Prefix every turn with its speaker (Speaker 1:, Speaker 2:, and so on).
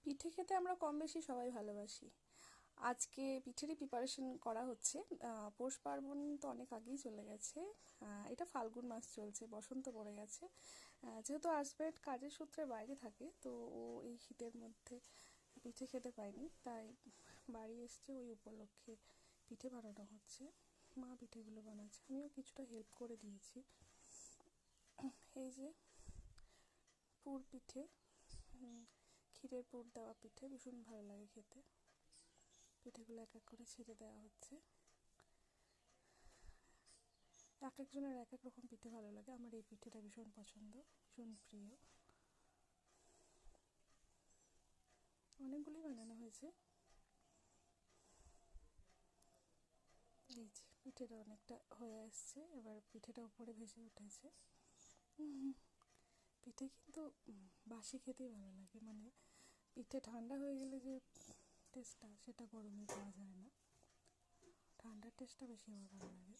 Speaker 1: পিঠে খেতে আমরা কম বেশি সবাই ভালোবাসি। আজকে পিঠেরই প্রিপারেশন করা হচ্ছে। পৌষ পার্বণ তো অনেক আগেই চলে গেছে। এটা ফাল্গুন মাস চলছে, বসন্ত পড়ে গেছে। যেহেতু হাজব্যান্ড কাজের সূত্রে বাইরে থাকে, তো ও এই শীতের মধ্যে পিঠে খেতে পায়নি, তাই বাড়ি এসছে, ওই উপলক্ষে পিঠে বানানো হচ্ছে। মা পিঠেগুলো বানাচ্ছে, আমিও কিছুটা হেল্প করে দিয়েছি। এই যে পুর পিঠে, ক্ষীরের পুর দেওয়া পিঠে ভীষণ ভালো লাগে খেতে। পিঠেগুলো এক এক করে ছেড়ে দেওয়া হচ্ছে। এক একজনের এক এক রকম পিঠে ভালো লাগে, আমার এই পিঠেটা ভীষণ পছন্দ, ভীষণ প্রিয়। অনেকগুলোই বানানো হয়েছে। এই যে পিঠেটা অনেকটা হয়ে আসছে, এবার পিঠেটা উপরে ভেসে উঠেছে। পিঠে কিন্তু বাসি খেতেই ভালো লাগে, মানে পিঠে ঠান্ডা হয়ে গেলে যে টেস্টটা, সেটা গরমে পাওয়া যায় না। ঠান্ডার টেস্টটা বেশি আমার ভালো লাগে।